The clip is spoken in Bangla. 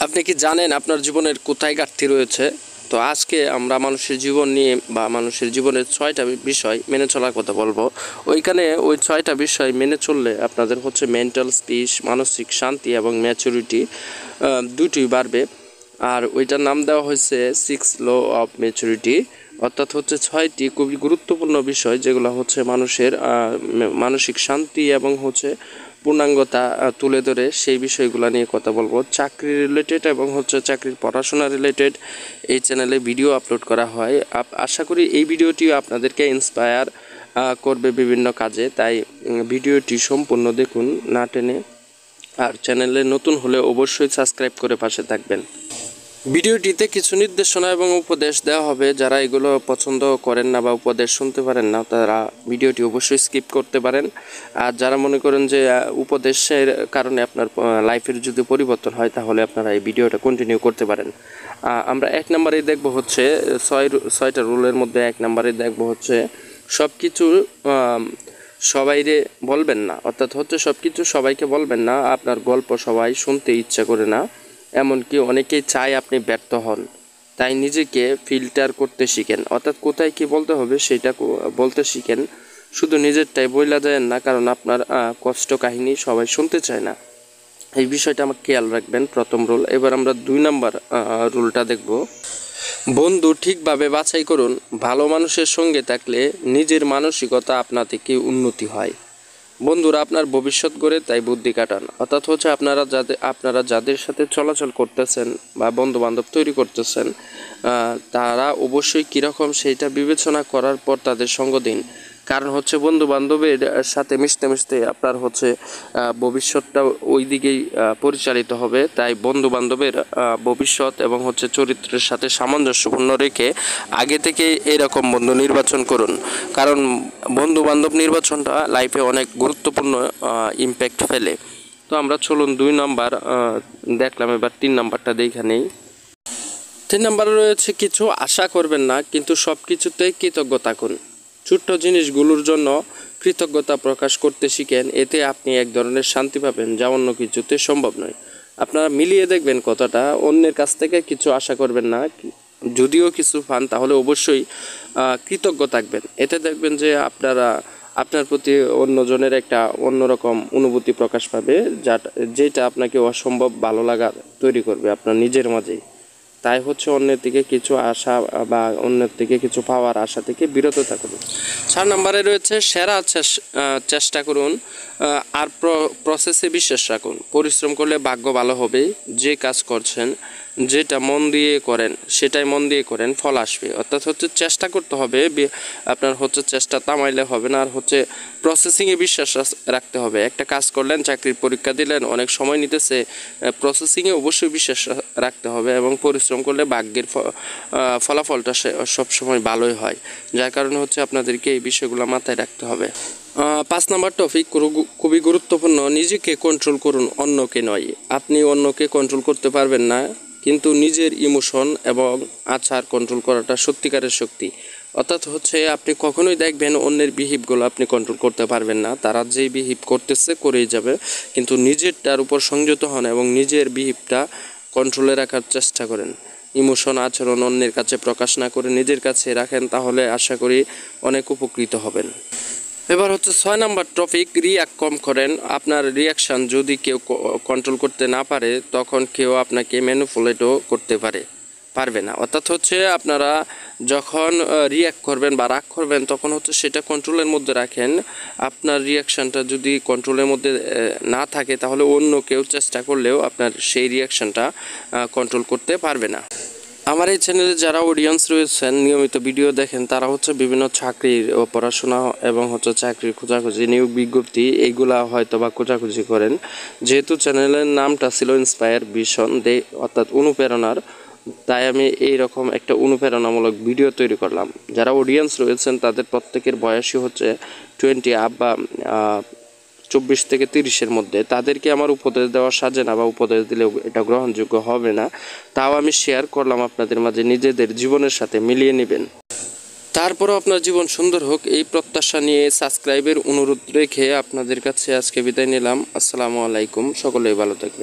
আপনি কি জানেন আপনার জীবনের কোথায় ঘাটতি রয়েছে? তো আজকে আমরা মানুষের জীবন নিয়ে বা মানুষের জীবনের ৬টা বিষয় মেনে চলার কথা বলবো। ওই ৬টা বিষয় মেনে চললে আপনাদের হচ্ছে মেন্টাল পিস, মানসিক শান্তি এবং ম্যাচুরিটি দুটোই বাড়বে। আর ওইটার নাম দেওয়া হয়েছে 6 ল অফ ম্যাচুরিটি, অর্থাৎ হচ্ছে 6টি খুবই গুরুত্বপূর্ণ বিষয় যেগুলো হচ্ছে মানুষের মানসিক শান্তি এবং হচ্ছে পূর্ণাঙ্গতা তুলে ধরে। সেই বিষয়গুলো নিয়ে কথা বলবো। চাকরি রিলেটেড এবং হচ্ছে চাকরির পড়াশোনা রিলেটেড এই চ্যানেলে ভিডিও আপলোড করা হয়। আশা করি এই ভিডিওটি আপনাদেরকে ইন্সপায়ার করবে বিভিন্ন কাজে, তাই ভিডিওটি সম্পূর্ণ দেখুন না টেনে। আর চ্যানেলে নতুন হলে অবশ্যই সাবস্ক্রাইব করে পাশে থাকবেন। ভিডিওটিতে কিছু নির্দেশনা এবং উপদেশ দেওয়া হবে। যারা এগুলো পছন্দ করেন না বা উপদেশ শুনতে পারেন না, তারা ভিডিওটি অবশ্যই স্কিপ করতে পারেন। আর যারা মনে করেন যে উপদেশের কারণে আপনার লাইফের যদি পরিবর্তন হয়, তাহলে আপনারা এই ভিডিওটা কন্টিনিউ করতে পারেন। আমরা 1 নম্বরে দেখব হচ্ছে 6টা রুলের মধ্যে 1 নম্বরে দেখব হচ্ছে সব কিছু সবাইরে বলবেন না, অর্থাৎ হচ্ছে সব কিছু সবাইকে বলবেন না। আপনার গল্প সবাই শুনতে ইচ্ছা করে না, এমনকি অনেকেই চায় আপনি ব্যর্থ হন। তাই নিজেকে ফিল্টার করতে শিখেন, অর্থাৎ কোথায় কি বলতে হবে সেটা বলতে শিখেন। শুধু নিজেরটাই বইলা যায় না, কারণ আপনার কষ্ট কাহিনী সবাই শুনতে চায় না। এই বিষয়টা আমাকে খেয়াল রাখবেন, প্রথম রুল। এবার আমরা 2 নম্বর রুলটা দেখব। বন্ধু ঠিকভাবে বাছাই করুন। ভালো মানুষের সঙ্গে থাকলে নিজের মানসিকতা আপনা থেকে উন্নতি হয়। বন্ধুরা আপনার ভবিষ্যৎ গড়ে, তাই বুদ্ধি কাটান। অর্থাৎ হচ্ছে আপনারা যাদের সাথে চলাচল করতেছেন বা বন্ধু বান্ধব তৈরি করতেছেন, তারা অবশ্যই কীরকম সেইটা বিবেচনা করার পর তাদের সঙ্গ দিন। কারণ হচ্ছে বন্ধু বান্ধবের সাথে মিশতে মিশতে আপনার হচ্ছে ভবিষ্যৎটা ওই দিকেই পরিচালিত হবে। তাই বন্ধু বান্ধবের ভবিষ্যৎ এবং হচ্ছে চরিত্রের সাথে সামঞ্জস্যপূর্ণ রেখে আগে থেকে এরকম বন্ধু নির্বাচন করুন। কারণ বন্ধু বান্ধব নির্বাচনটা লাইফে অনেক গুরুত্বপূর্ণ ইম্প্যাক্ট ফেলে। তো আমরা চলুন 2 নাম্বার দেখলাম, এবার 3 নাম্বারটা দেখে নেই। 3 নাম্বারে রয়েছে কিছু আশা করবেন না, কিন্তু সব কিছুতেই কৃতজ্ঞ থাকুন। ছোট্ট জিনিসগুলোর জন্য কৃতজ্ঞতা প্রকাশ করতে শিখেন, এতে আপনি এক ধরনের শান্তি পাবেন যা অন্য কিছুতে সম্ভব নয়। আপনারা মিলিয়ে দেখবেন কথাটা। অন্যের কাছ থেকে কিছু আশা করবেন না, যদিও কিছু পান তাহলে অবশ্যই কৃতজ্ঞ থাকবেন। এতে দেখবেন যে আপনার প্রতি অন্যজনের একটা অন্যরকম অনুভূতি প্রকাশ পাবে, যেটা আপনাকে অসম্ভব ভালো লাগা তৈরি করবে আপনার নিজের মাঝেই। তাই হচ্ছে অন্যের থেকে কিছু আশা বা অন্যের থেকে কিছু পাওয়ার আশা থেকে বিরত থাকুন। 4 নম্বরে রয়েছে সেরা চেষ্টা করুন আর প্রসেসে বিশ্বাস রাখুন। পরিশ্রম করলে ভাগ্য ভালো হবে। যে কাজ করছেন, যেটা মন দিয়ে করেন সেটাই মন দিয়ে করেন, ফল আসবে। অর্থাৎ হচ্ছে চেষ্টা করতে হবে, আপনার হচ্ছে চেষ্টা থামাইলে হবে না। আর হচ্ছে প্রসেসিংয়ে বিশ্বাস রাখতে হবে। একটা কাজ করলেন, চাকরির পরীক্ষা দিলেন, অনেক সময় নিতেছে, প্রসেসিংয়ে অবশ্যই বিশ্বাস রাখতে হবে এবং পরিশ্রম করলে ভাগ্যের ফলাফলটা সবসময় ভালোই হয়। যার কারণে হচ্ছে আপনাদেরকে এই বিষয়গুলো মাথায় রাখতে হবে। 5 নম্বর টপিক খুবই গুরুত্বপূর্ণ। নিজেকে কন্ট্রোল করুন, অন্যকে নয়। আপনি অন্যকে কন্ট্রোল করতে পারবেন না, কিন্তু নিজের ইমোশন এবং আচার কন্ট্রোল করাটা সত্যিকারের শক্তি। অর্থাৎ হচ্ছে আপনি কখনোই দেখবেন অন্যের বিহেভগুলো আপনি কন্ট্রোল করতে পারবেন না, তারা যেই বিহেভ করতেছে করেই যাবে। কিন্তু নিজেরটার উপর সংযত হন এবং নিজের বিহেভটা কন্ট্রোলে রাখার চেষ্টা করেন। ইমোশন আচরণ অন্যের কাছে প্রকাশ না করে নিজের কাছে রাখেন, তাহলে আশা করি অনেক উপকৃত হবেন। এবার হচ্ছে 6 নম্বর টপিক, রিয়াক্ট কম করেন। আপনার রিয়াকশান যদি কেউ কন্ট্রোল করতে না পারে, তখন কেউ আপনাকে ম্যানিপুলেটও করতে পারবে না। অর্থাৎ হচ্ছে আপনারা যখন রিয়াক্ট করবেন বা রাগ করবেন, তখন হচ্ছে সেটা কন্ট্রোলের মধ্যে রাখেন। আপনার রিয়াকশানটা যদি কন্ট্রোলের মধ্যে না থাকে, তাহলে অন্য কেউ চেষ্টা করলেও আপনার সেই রিয়াকশানটা কন্ট্রোল করতে পারবে না। আমার এই চ্যানেলে যারা অডিয়েন্স রয়েছেন, নিয়মিত ভিডিও দেখেন, তারা হচ্ছে বিভিন্ন চাকরির পড়াশোনা এবং হচ্ছে চাকরির খোঁজাখুঁজি, নিয়োগ বিজ্ঞপ্তি এইগুলা হয়তো বা খোঁজাখুঁজি করেন। যেহেতু চ্যানেলের নামটা ছিল ইন্সপায়ার ভিশন দে, অর্থাৎ অনুপ্রেরণার, তাই আমি এইরকম একটা অনুপ্রেরণামূলক ভিডিও তৈরি করলাম। যারা অডিয়েন্স রয়েছেন তাদের প্রত্যেকের বয়সই হচ্ছে 20 আপ বা 24 থেকে 30-এর মধ্যে। তাদেরকে আমার উপদেশ দেওয়া সাজে না বা উপদেশ দিলে এটা গ্রহণযোগ্য হবে না। তাও আমি শেয়ার করলাম আপনাদের মাঝে, নিজেদের জীবনের সাথে মিলিয়ে নেবেন। তারপরও আপনার জীবন সুন্দর হোক, এই প্রত্যাশা নিয়ে সাবস্ক্রাইবের অনুরোধ রেখে আপনাদের কাছে আজকে বিদায় নিলাম। আসসালামু আলাইকুম, সকলেই ভালো থাকবেন।